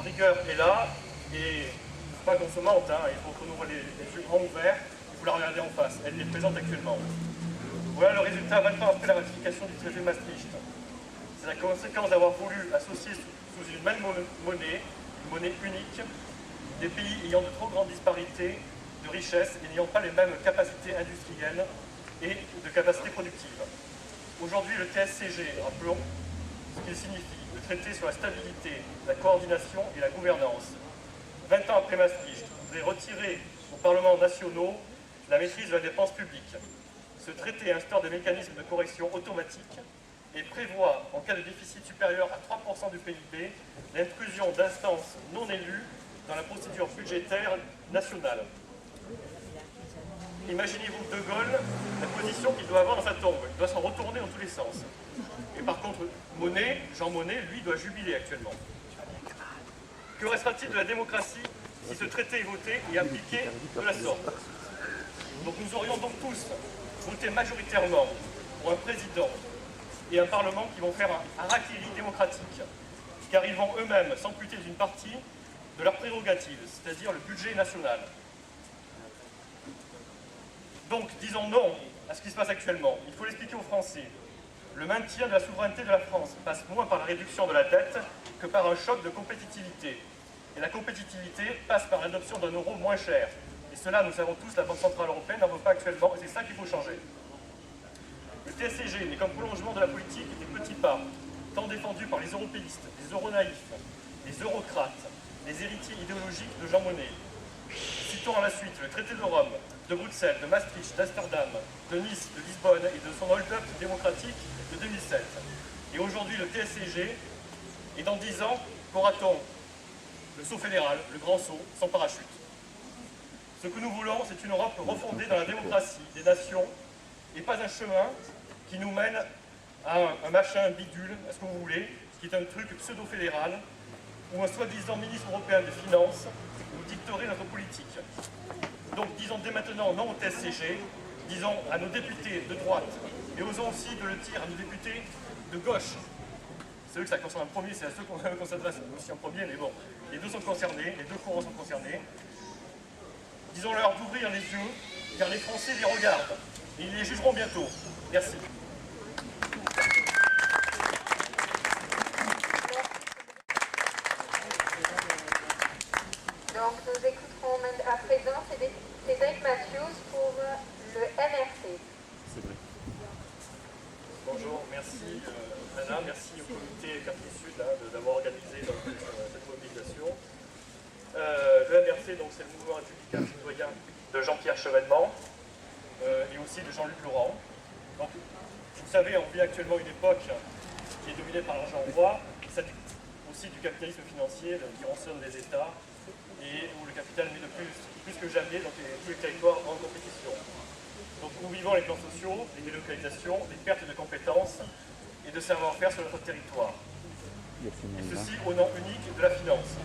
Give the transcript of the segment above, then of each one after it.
rigueur est là, et pas qu'on se mente, il faut qu'on ouvre les yeux grands ouverts, il faut la regarder en face, elle est présente actuellement. Voilà le résultat 20 ans après la ratification du traité de Maastricht. C'est la conséquence d'avoir voulu associer sous une même monnaie, une monnaie unique, des pays ayant de trop grandes disparités de richesses et n'ayant pas les mêmes capacités industrielles et de capacités productives. Aujourd'hui, le TSCG, rappelons ce qu'il signifie, le traité sur la stabilité, la coordination et la gouvernance. 20 ans après Maastricht, voudrait retirer aux parlements nationaux la maîtrise de la dépense publique. Ce traité instaure des mécanismes de correction automatiques et prévoit, en cas de déficit supérieur à 3% du PIB, l'intrusion d'instances non élues dans la procédure budgétaire nationale. Imaginez-vous De Gaulle, la position qu'il doit avoir dans sa tombe. Il doit s'en retourner dans tous les sens. Et par contre, Jean Monnet, lui, doit jubiler actuellement. Que restera-t-il de la démocratie si ce traité est voté et appliqué de la sorte? Donc nous aurions donc tous voté majoritairement pour un président et un parlement qui vont faire un harakiri démocratique, car ils vont eux-mêmes s'amputer d'une partie de leurs prérogatives, c'est-à-dire le budget national. Donc, disons non à ce qui se passe actuellement. Il faut l'expliquer aux Français. Le maintien de la souveraineté de la France passe moins par la réduction de la dette que par un choc de compétitivité. Et la compétitivité passe par l'adoption d'un euro moins cher. Et cela, nous savons tous, la Banque Centrale Européenne n'en veut pas actuellement, et c'est ça qu'il faut changer. Le TSCG n'est qu'un prolongement de la politique des petits pas, tant défendus par les européistes, les euronaïfs, les eurocrates, les héritiers idéologiques de Jean Monnet. Citons à la suite le traité de Rome, de Bruxelles, de Maastricht, d'Amsterdam, de Nice, de Lisbonne et de son hold-up démocratique de 2007. Et aujourd'hui le TSCG, et dans 10 ans, qu'aura-t-on? Le saut fédéral, le grand saut, sans parachute. Ce que nous voulons, c'est une Europe refondée dans la démocratie des nations, et pas un chemin qui nous mène à un machin bidule, à ce que vous voulez, qui est un truc pseudo-fédéral, où un soi-disant ministre européen des Finances nous dicterait notre politique. Donc disons dès maintenant non au TSCG, disons à nos députés de droite, et osons aussi de le dire à nos députés de gauche. C'est eux que ça concerne en premier, c'est à ceux qu'on s'adresse aussi en premier, mais bon, les deux sont concernés, les deux courants sont concernés. Disons-leur d'ouvrir les yeux, car les Français les regardent, et ils les jugeront bientôt. Merci. Donc nous écouterons à présent Cédric Matthews pour le MRC. Bonjour, merci Anna, merci au comité Quartier Sud d'avoir organisé cette mobilisation. Le MRC, c'est le mouvement républicain citoyen de Jean-Pierre Chevènement et aussi de Jean-Luc Laurent. Donc, vous savez, on vit actuellement une époque qui est dominée par l'argent roi, aussi du capitalisme financier qui rançonne les États et où le capital met de plus que jamais tous les territoires en compétition. Donc nous vivons les plans sociaux, les délocalisations, les pertes de compétences et de savoir-faire sur notre territoire. Et ceci au nom unique de la finance.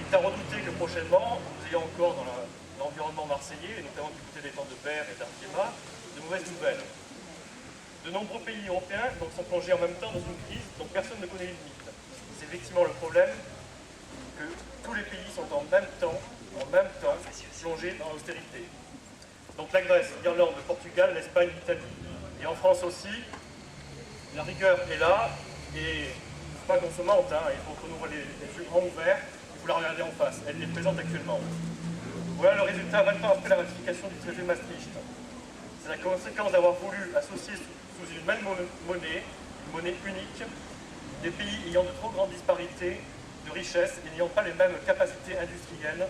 Il est à redouter que prochainement, nous ayons encore dans l'environnement marseillais, et notamment du côté des temps de Berre et d'Arkema, de mauvaises nouvelles. De nombreux pays européens sont plongés en même temps dans une crise dont personne ne connaît les limites. C'est effectivement le problème que tous les pays sont en même temps plongés dans l'austérité. Donc la Grèce, l'Irlande, le Portugal, l'Espagne, l'Italie. Et en France aussi, la rigueur est là, et pas qu'on se mente, il faut qu'on ouvre les yeux grands ouverts, il faut la regarder en face, elle est présente actuellement. Voilà le résultat 20 ans après la ratification du traité de Maastricht. C'est la conséquence d'avoir voulu associer sous une même monnaie, une monnaie unique, des pays ayant de trop grandes disparités de richesses et n'ayant pas les mêmes capacités industrielles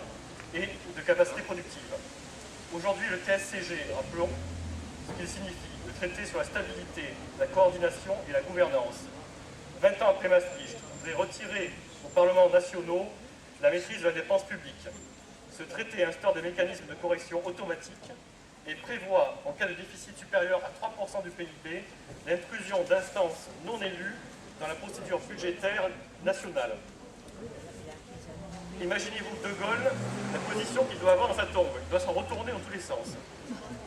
et de capacités productives. Aujourd'hui, le TSCG, rappelons ce qu'il signifie, le traité sur la stabilité, la coordination et la gouvernance. 20 ans après Maastricht, voudrait retirer aux parlements nationaux la maîtrise de la dépense publique. Ce traité instaure des mécanismes de correction automatiques et prévoit, en cas de déficit supérieur à 3% du PIB, l'intrusion d'instances non élues dans la procédure budgétaire nationale. Imaginez-vous De Gaulle, la position qu'il doit avoir dans sa tombe. Il doit s'en retourner dans tous les sens.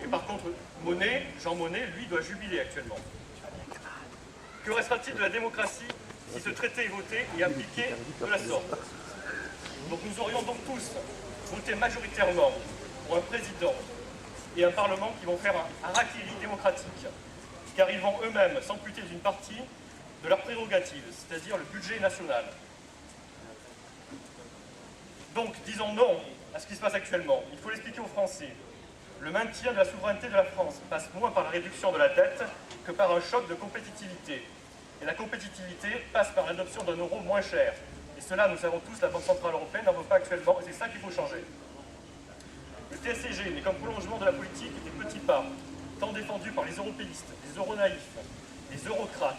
Et par contre, Jean Monnet, lui, doit jubiler actuellement. Que restera-t-il de la démocratie si ce traité est voté et appliqué de la sorte. Donc nous aurions donc tous voté majoritairement pour un président et un parlement qui vont faire un harakiri démocratique, car ils vont eux-mêmes s'amputer d'une partie de leurs prérogatives, c'est-à-dire le budget national. Donc disons non à ce qui se passe actuellement. Il faut l'expliquer aux Français. Le maintien de la souveraineté de la France passe moins par la réduction de la dette que par un choc de compétitivité. Et la compétitivité passe par l'adoption d'un euro moins cher. Et cela, nous savons tous, la Banque Centrale Européenne n'en veut pas actuellement, et c'est ça qu'il faut changer. Le TSCG n'est qu'un prolongement de la politique des petits pas, tant défendus par les européistes, les euronaïfs, les eurocrates,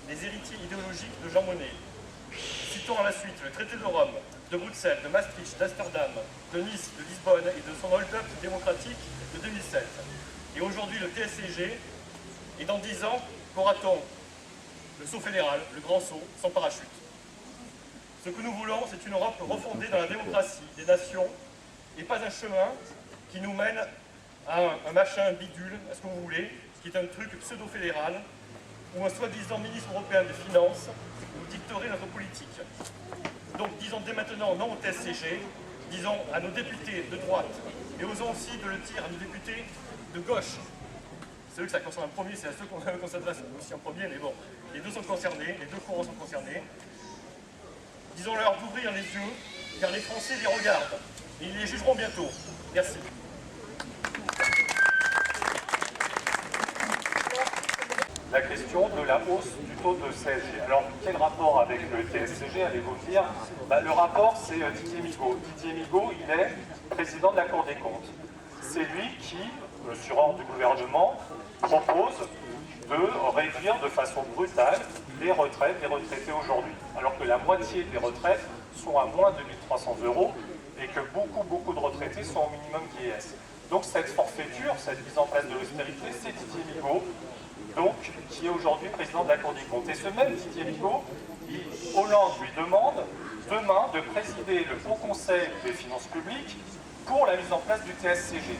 les héritiers idéologiques de Jean Monnet. Citons à la suite le traité de Rome, de Bruxelles, de Maastricht, d'Amsterdam, de Nice, de Lisbonne et de son hold-up démocratique de 2007. Et aujourd'hui le TSCG, et dans 10 ans, qu'aura-t-on? Le saut fédéral, le grand saut, sans parachute. Ce que nous voulons, c'est une Europe refondée dans la démocratie des nations, et pas un chemin qui nous mène à un machin bidule, à ce que vous voulez, qui est un truc pseudo-fédéral, où un soi-disant ministre européen des Finances nous dicterait notre politique. Donc disons dès maintenant non au TSCG, disons à nos députés de droite, et osons aussi de le dire à nos députés de gauche. C'est eux que ça concerne en premier, c'est à ceux qu'on s'adresse aussi en premier, mais bon, les deux sont concernés, les deux courants sont concernés. Disons-leur d'ouvrir les yeux, car les Français les regardent, et ils les jugeront bientôt. Merci. La question de la hausse du taux de CSG. Alors, quel rapport avec le TSCG, allez-vous dire? Le rapport, c'est Didier Migaud. Didier Migaud, il est président de la Cour des comptes. C'est lui qui, sur ordre du gouvernement, propose de réduire de façon brutale les retraites des retraités aujourd'hui. Alors que la moitié des retraites sont à moins de 1 300 € et que beaucoup de retraités sont au minimum vieillesse. Donc cette forfaiture, cette mise en place de l'austérité, c'est Didier Migaud, donc, qui est aujourd'hui président de la Cour des comptes. Et ce même Didier Migaud, Hollande lui demande demain de présider le Haut Conseil des finances publiques pour la mise en place du TSCG.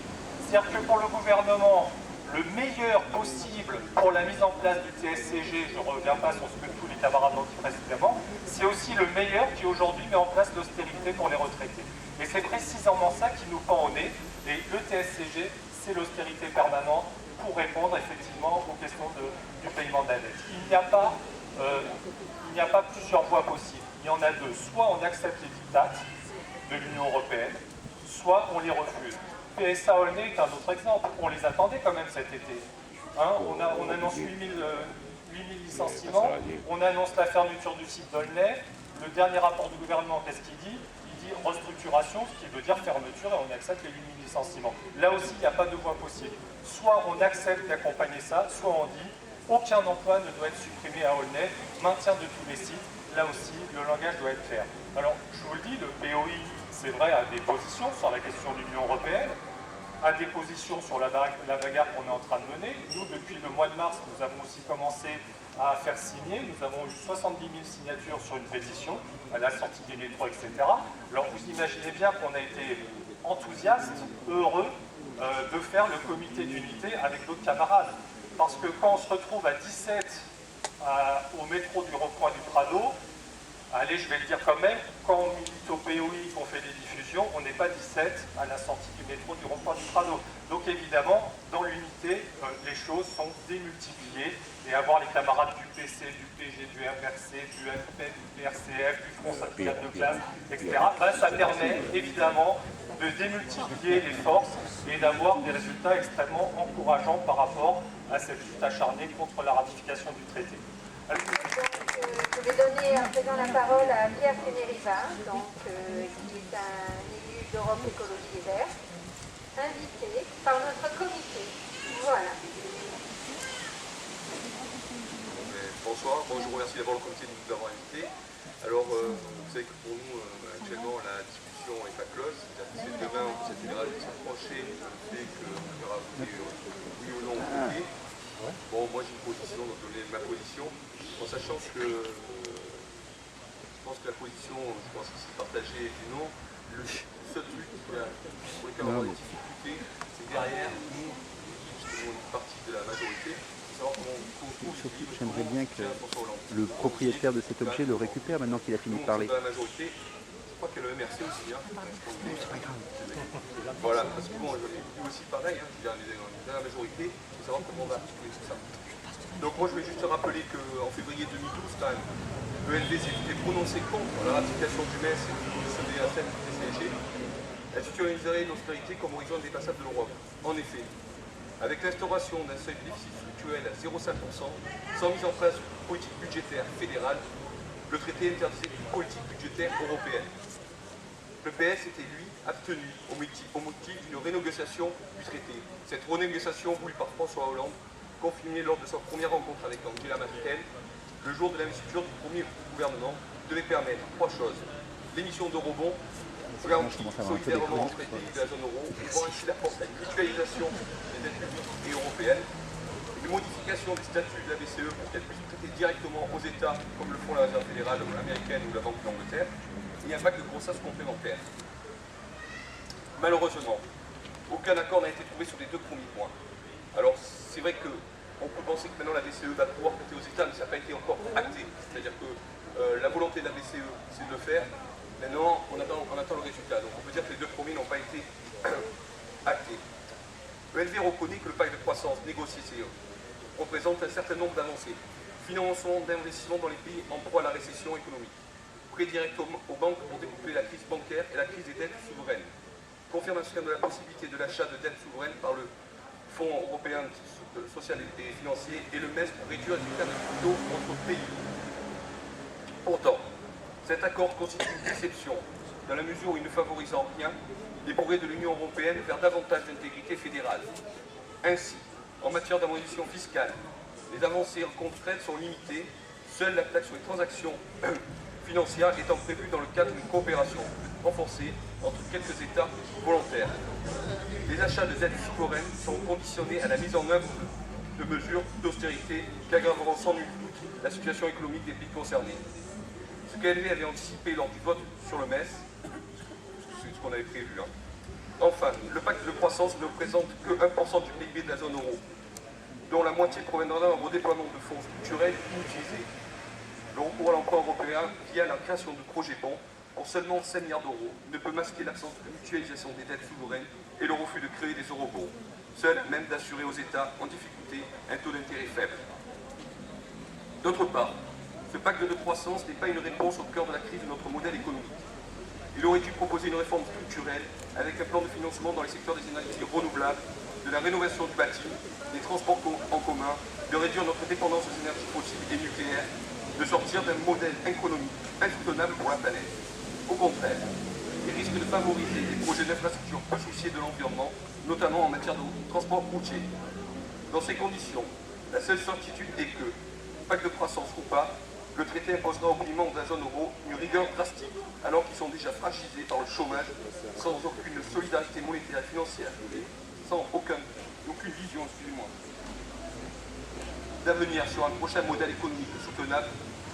C'est-à-dire que pour le gouvernement, le meilleur possible pour la mise en place du TSCG, je ne reviens pas sur ce que tous les camarades ont dit précédemment, c'est aussi le meilleur qui aujourd'hui met en place l'austérité pour les retraités. Et c'est précisément ça qui nous pend au nez. Et le TSCG, c'est l'austérité permanente pour répondre effectivement aux questions du paiement de la dette. Il n'y a pas plusieurs voies possibles. Il y en a deux. Soit on accepte les diktats de l'Union européenne, soit on les refuse. PSA Aulnay est un autre exemple. On les attendait quand même cet été. On annonce 8000 licenciements, on annonce la fermeture du site d'Aulnay. Le dernier rapport du gouvernement, qu'est-ce qu'il dit? Il dit restructuration, ce qui veut dire fermeture, et on accepte les 8000 licenciements. Là aussi, il n'y a pas de voie possible. Soit on accepte d'accompagner ça, soit on dit aucun emploi ne doit être supprimé à Aulnay, maintien de tous les sites. Là aussi, le langage doit être clair. Alors, je vous le dis, le BOI, c'est vrai, a des positions sur la question de l'Union européenne, a des positions sur la bagarre qu'on est en train de mener. Nous, depuis le mois de mars, nous avons aussi commencé à faire signer. Nous avons eu 70 000 signatures sur une pétition à la sortie des métros, etc. Alors, vous imaginez bien qu'on a été enthousiastes, heureux de faire le comité d'unité avec d'autres camarades. Parce que quand on se retrouve à 17 au métro du rond-point du Prado, allez, je vais le dire quand même, quand on milite au POI, qu'on fait des diffusions, on n'est pas 17 à la sortie du métro du rond-point du Prado. Donc évidemment, dans l'unité, les choses sont démultipliées, et avoir les camarades du PC, du PG, du MRC, du MP, du PRCF, du Front syndical de classe, etc., ça permet évidemment de démultiplier les forces et d'avoir des résultats extrêmement encourageants par rapport à cette lutte acharnée contre la ratification du traité. Je vais donner à présent la parole à Pierre Sénériva, qui est un élu d'Europe Écologie Les Verts, invité par notre comité. Voilà. Bonsoir, bon, je vous remercie d'abord le comité de nous avoir invités. Alors, vous savez que pour nous, actuellement, la discussion n'est pas close, c'est-à-dire que c'est demain au Conseil fédéral de se trancher sur le fait qu'on verra voter oui ou non au côté. Bon, moi j'ai une position, donc donner ma position, en sachant que je pense que la position, je pense que c'est partagé du non. Le seul truc pour lequel on a des difficultés, c'est derrière nous, justement une partie de la majorité, savoir comment on trouve Surtout, l'équilibre j'aimerais bien que François Hollande. le propriétaire de cet objet le récupère maintenant qu'il a fini de parler. Dans la majorité, je crois qu'il y a le MRC aussi. Hein. C'est pas grave. Voilà, parce que bon, lui aussi pareil, hein, je veux dire, dans la majorité, il faut savoir comment on va articuler tout ça. Donc moi je vais juste rappeler qu'en février 2012, quand même, le LV s'était prononcé contre la ratification du MES et du CDA7 du TCG. Institutionnaliserait une austérité comme horizon indépassable de l'Europe. En effet, avec l'instauration d'un seuil de déficit structurel à 0,5%, sans mise en place d'une politique budgétaire fédérale, le traité interdisait toute politique budgétaire européenne. Le PS était, lui, abstenu au motif d'une renégociation du traité. Cette renégociation voulue par François Hollande, confirmée lors de sa première rencontre avec Angela Merkel, le jour de l'investiture du premier gouvernement, devait permettre trois choses. L'émission d'eurobonds, garantie solidairement entre les pays de la zone euro, pouvant ainsi apporter une mutualisation des dettes publiques et européennes, une modification des statuts de la BCE pour qu'elle puisse traiter directement aux États, comme le font la Réserve fédérale américaine ou la Banque d'Angleterre, et un pacte de grossesse complémentaire. Malheureusement, aucun accord n'a été trouvé sur les deux premiers points. Alors, c'est vrai qu'on peut penser que maintenant la BCE va pouvoir prêter aux États, mais ça n'a pas été encore acté. C'est-à-dire que la volonté de la BCE, c'est de le faire. Maintenant, on attend le résultat. Donc on peut dire que les deux premiers n'ont pas été actés. Le LV reconnaît que le pacte de croissance négocié représente un certain nombre d'avancées. Financement d'investissements dans les pays en proie à la récession économique. Prêt directement aux banques pour découper la crise bancaire et la crise des dettes souveraines. Confirmation de la possibilité de l'achat de dettes souveraines par le Fonds européen social et financier et le MES pour réduire les écarts de taux entre pays. Pourtant, cet accord constitue une déception, dans la mesure où il ne favorise en rien les progrès de l'Union européenne vers davantage d'intégrité fédérale. Ainsi, en matière d'harmonisation fiscale, les avancées concrètes sont limitées, seule la taxe sur les transactions financières étant prévue dans le cadre d'une coopération renforcée entre quelques États volontaires. Les achats de dettes souveraines sont conditionnés à la mise en œuvre de mesures d'austérité qui aggraveront sans nul doute la situation économique des pays concernés. Ce qu'LV avait anticipé lors du vote sur le MES, c'est ce qu'on avait prévu. Hein. Enfin, le pacte de croissance ne représente que 1% du PIB de la zone euro, dont la moitié proviendra d'un redéploiement de fonds structurels inutilisés. Le recours à l'emprunt européen via la création de projets bons pour seulement 5 milliards d'euros ne peut masquer l'absence de mutualisation des dettes souveraines et le refus de créer des eurobonds, seuls même d'assurer aux États en difficulté un taux d'intérêt faible. D'autre part, ce pacte de croissance n'est pas une réponse au cœur de la crise de notre modèle économique. Il aurait dû proposer une réforme structurelle avec un plan de financement dans les secteurs des énergies renouvelables, de la rénovation du bâti, des transports en commun, de réduire notre dépendance aux énergies fossiles et nucléaires, de sortir d'un modèle économique insoutenable pour la planète. Au contraire, il risque de favoriser des projets d'infrastructure peu souciés de l'environnement, notamment en matière de transport routier. Dans ces conditions, la seule certitude est que, pacte de croissance ou pas, le traité imposera aux pays membres de la zone euro une rigueur drastique, alors qu'ils sont déjà fragilisés par le chômage, sans aucune solidarité monétaire et financière, et sans aucune vision, d'avenir sur un prochain modèle économique soutenable.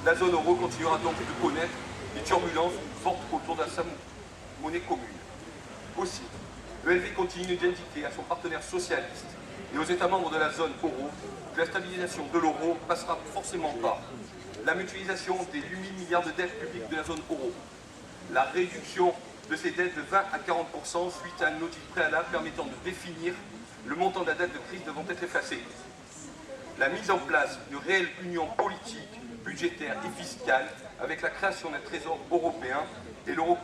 La zone euro continuera donc de connaître des turbulences fortes autour de sa monnaie commune. Aussi, le LV continue d'indiquer à son partenaire socialiste et aux États membres de la zone euro que la stabilisation de l'euro passera forcément par la mutualisation des 8 000 milliards de dettes publiques de la zone euro, la réduction de ces dettes de 20 à 40% suite à un audit préalable permettant de définir le montant de la dette de crise devant être effacé, la mise en place d'une réelle union politique, budgétaire et fiscale avec la création d'un trésor européen et l'euro